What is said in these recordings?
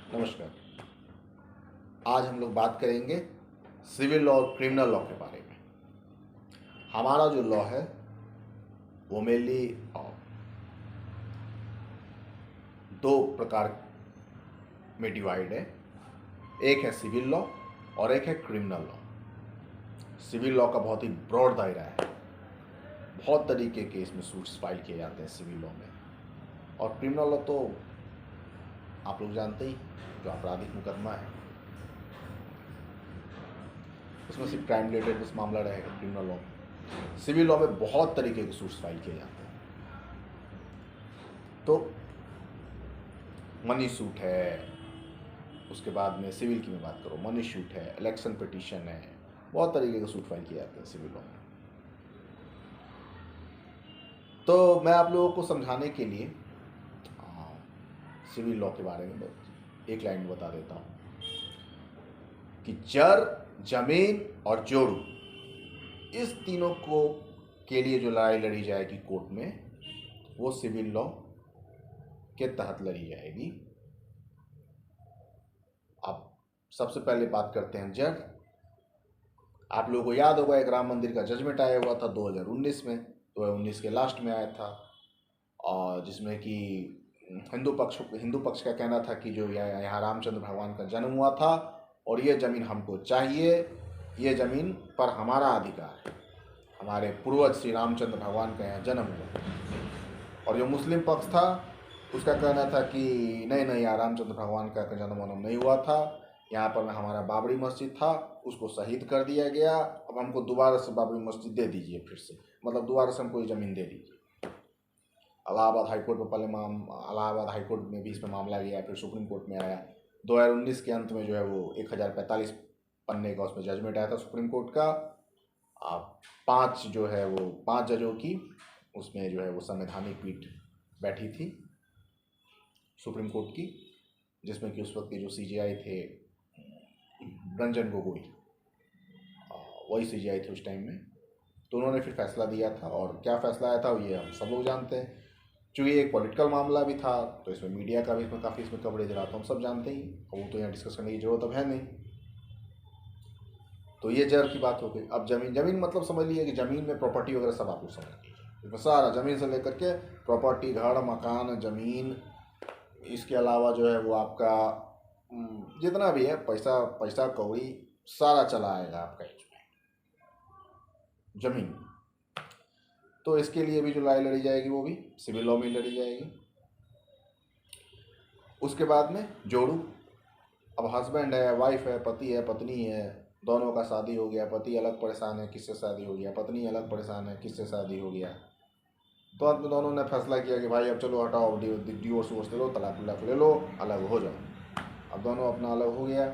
नमस्कार। आज हम लोग बात करेंगे सिविल लॉ और क्रिमिनल लॉ के बारे में। हमारा जो लॉ है वो मेनली दो प्रकार में डिवाइड है। एक है सिविल लॉ और एक है क्रिमिनल लॉ। सिविल लॉ का बहुत ही ब्रॉड दायरा है, बहुत तरीके के इसमें सूट्स फाइल किए जाते हैं सिविल लॉ में। और क्रिमिनल लॉ तो आप लोग जानते ही, जो आपराधिक मुकदमा है उसमें सिर्फ क्राइम रिलेटेड बस मामला रहेगा क्रिमिनल लॉ में। सिविल लॉ में बहुत तरीके के सूट्स फाइल किए जाते हैं। तो मनी सूट है, उसके बाद में सिविल की मैं बात करूँ, मनी सूट है, इलेक्शन पिटीशन है, बहुत तरीके के सूट फाइल किए जाते हैं सिविल लॉ में। तो मैं आप लोगों को समझाने के लिए सिविल लॉ के बारे में एक लाइन में बता देता हूँ कि जर, जमीन और जोड़ू, इस तीनों को के लिए जो लड़ाई लड़ी जाएगी कोर्ट में वो सिविल लॉ के तहत लड़ी जाएगी। अब सबसे पहले बात करते हैं जर। आप लोगों को याद होगा एक राम मंदिर का जजमेंट आया हुआ था 2019 में, 2019 के लास्ट में आया था, और जिसमें कि हिंदू पक्ष का कहना था कि जो यहाँ रामचंद्र भगवान का जन्म हुआ था और ये ज़मीन हमको चाहिए, ये ज़मीन पर हमारा अधिकार है, हमारे पूर्वज श्री रामचंद्र भगवान का यहाँ जन्म हुआ। और जो मुस्लिम पक्ष था उसका कहना था कि नहीं यार, रामचंद्र भगवान का जन्म नहीं हुआ था, यहाँ पर हमारा बाबरी मस्जिद था, उसको शहीद कर दिया गया, अब हमको दोबारा से बाबरी मस्जिद दे दीजिए, फिर से मतलब दोबारा से हमको ये ज़मीन दे दीजिए। इलाहाबाद हाईकोर्ट में पहले इलाहाबाद हाईकोर्ट में भी इसमें मामला गया, फिर सुप्रीम कोर्ट में आया। 2019 के अंत में जो है वो 1045 पन्ने का उसमें जजमेंट आया था सुप्रीम कोर्ट का। 5 जजों की उसमें जो है वो संवैधानिक पीठ बैठी थी सुप्रीम कोर्ट की, जिसमें कि उस वक्त के जो सीजेआई थे रंजन गोगोई, वही सीजेआई थे उस टाइम में। तो उन्होंने फिर फैसला दिया था, और क्या फैसला आया था ये हम सब लोग जानते हैं। चूँकि एक पॉलिटिकल मामला भी था तो इसमें मीडिया का भी काफ़ी इसमें कवरेज रहा, तो हम सब जानते ही, और वो तो यहाँ डिस्कस करने की जरूरत अब है नहीं। तो ये जर की बात हो गई। अब जमीन मतलब समझ लीजिए कि ज़मीन में प्रॉपर्टी वगैरह सब आप लोग समझ लीजिए, इसमें सारा ज़मीन से लेकर के प्रॉपर्टी, घर, मकान, ज़मीन, इसके अलावा जो है वो आपका जितना भी है पैसा कौड़ी सारा चला आएगा आपका इसमें ज़मीन। तो इसके लिए भी जो लड़ाई लड़ी जाएगी वो भी सिविल लॉ में लड़ी जाएगी। उसके बाद में जोड़ू। अब हस्बैंड है, वाइफ है, पति है, पत्नी है, दोनों का शादी हो गया, पति अलग परेशान है किससे शादी हो गया, पत्नी अलग परेशान है किससे शादी हो गया, तो अंत में दोनों ने फैसला किया कि भाई अब चलो हटाओ, डिवोर्स ले लो, तलाक ले लो, अलग हो जाओ। अब दोनों अपना अलग हो गया।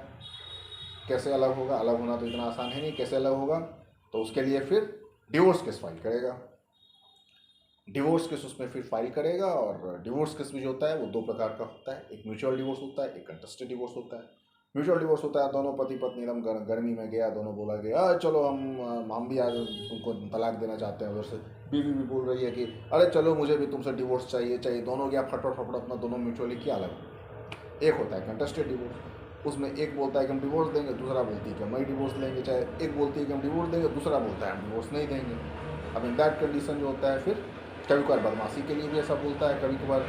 कैसे अलग होगा? अलग होना तो इतना आसान है नहीं। कैसे अलग होगा? तो उसके लिए फिर डिवोर्स केस फाइल करेगा। डिवोर्स केस उसमें फिर फाइल करेगा। और डिवोर्स केस भी जो होता है वो दो प्रकार का होता है, एक म्यूचुअल डिवोर्स होता है, एक कंटेस्टेड डिवोर्स होता है। म्यूचुअल डिवोर्स होता है दोनों पति पत्नी एकदम गर्मी में गया, दोनों बोला कि चलो हम भी आज तुमको तलाक देना चाहते हैं। उधर से बीवी भी बोल रही है कि अरे चलो मुझे भी तुमसे डिवोर्स चाहिए। दोनों गया फटफट अपना दोनों म्यूचुअली किया अलग। एक होता है कंटेस्टेड डिवोर्स, उसमें एक बोलता है कि हम डिवोर्स देंगे, दूसरा बोलती है कि हम नहीं डिवोर्स लेंगे। चाहे एक बोलती है कि हम डिवोर्स देंगे, दूसरा बोलता है हम डिवोर्स नहीं देंगे। अब इन दैट कंडीशन जो होता है, फिर कभी कभार बदमाशी के लिए भी ऐसा बोलता है, कभी कभार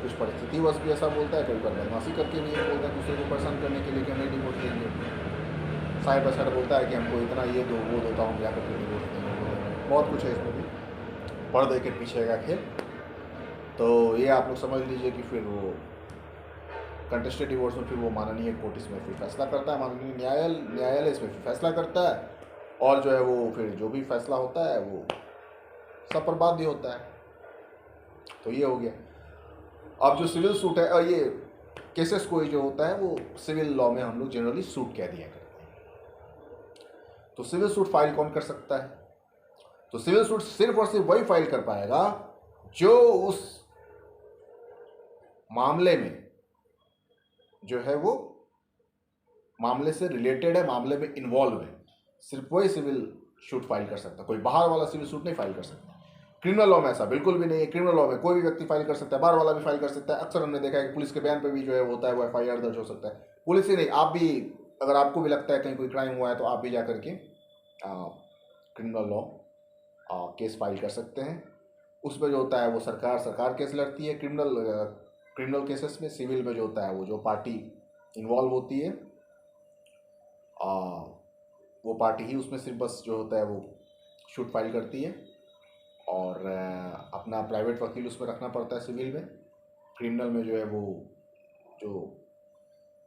कुछ परिस्थितिवश भी ऐसा बोलता है, कभी कभार बदमाशी करके भी ये बोलता है दूसरे को परेशान करने के लिए कि हम नहीं डिवोर्स देंगे। साइड बाई साइड बोलता है कि हमको इतना ये दो वो देता हूँ, या करके डिवोर्स देंगे। बहुत कुछ है इसमें भी, पर्दे के पीछे का खेल। तो ये आप लोग समझ लीजिए कि फिर वो कंटेस्टेड डिवोर्स में फिर वो माननीय कोर्ट इसमें फिर फैसला करता है, माननीय न्यायालय इसमें फिर फैसला करता है, और जो है वो फिर जो भी फैसला होता है वो सब पर बाध्य होता है। तो ये हो गया। अब जो सिविल सूट है, और ये केसेस कोई जो होता है वो सिविल लॉ में हम लोग जनरली सूट कह दिया करते हैं। तो सिविल सूट फाइल कौन कर सकता है? तो सिविल सूट सिर्फ और सिर्फ वही फाइल कर पाएगा जो उस मामले में जो है वो मामले से रिलेटेड है, मामले में इन्वॉल्व है, सिर्फ वही सिविल सूट फाइल कर सकता है। कोई बाहर वाला सिविल सूट नहीं फाइल कर सकता। क्रिमिनल लॉ में ऐसा बिल्कुल भी नहीं है। क्रिमिनल लॉ में कोई भी व्यक्ति फाइल कर सकता है, बार वाला भी फाइल कर सकता है। अक्सर हमने देखा है कि पुलिस के बयान पे भी जो है होता है वो FIR दर्ज हो सकता है। पुलिस ही नहीं, आप भी अगर आपको भी लगता है कहीं कोई क्राइम हुआ है तो आप भी जा करके क्रिमिनल लॉ केस फाइल कर सकते हैं। उसमें जो होता है वो सरकार केस लड़ती है क्रिमिनल केसेस में। सिविल में जो होता है वो जो पार्टी इन्वॉल्व होती है वो पार्टी ही उसमें सिर्फ बस जो होता है वो शूट फाइल करती है, और अपना प्राइवेट वकील उसमें रखना पड़ता है सिविल में। क्रिमिनल में जो है वो जो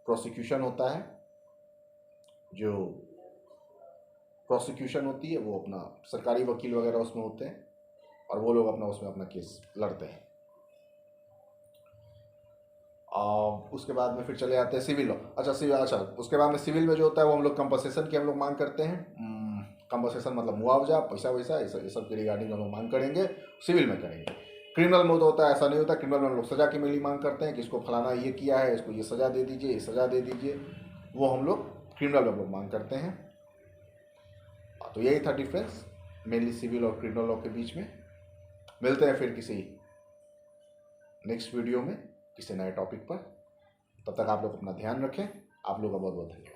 प्रोसिक्यूशन होता है, जो प्रोसिक्यूशन होती है वो अपना सरकारी वकील वगैरह उसमें होते हैं, और वो लोग अपना उसमें अपना केस लड़ते हैं। उसके बाद में फिर चले जाते हैं सिविल लॉ। अच्छा उसके बाद में सिविल में जो होता है वो हम लोग कंपनसेशन की हम लोग मांग करते हैं। कंपनसेशन मतलब मुआवजा, पैसा वैसा, ये सब के रिगार्डिंग हम लोग मांग करेंगे, सिविल में करेंगे। क्रिमिनल में तो होता है ऐसा नहीं होता। क्रिमिनल में हम लोग सज़ा की मिली मांग करते हैं कि इसको फलाना ये किया है, इसको ये सज़ा दे दीजिए, ये सज़ा दे दीजिए, वो हम लोग क्रिमिनल में हम लोग मांग करते हैं। तो यही था डिफरेंस मेनली सिविल और क्रिमिनल लॉ के बीच में। मिलते हैं फिर किसी नेक्स्ट वीडियो में किसी नए टॉपिक पर। तब तक आप लोग अपना ध्यान रखें। आप लोग का बहुत बहुत धन्यवाद।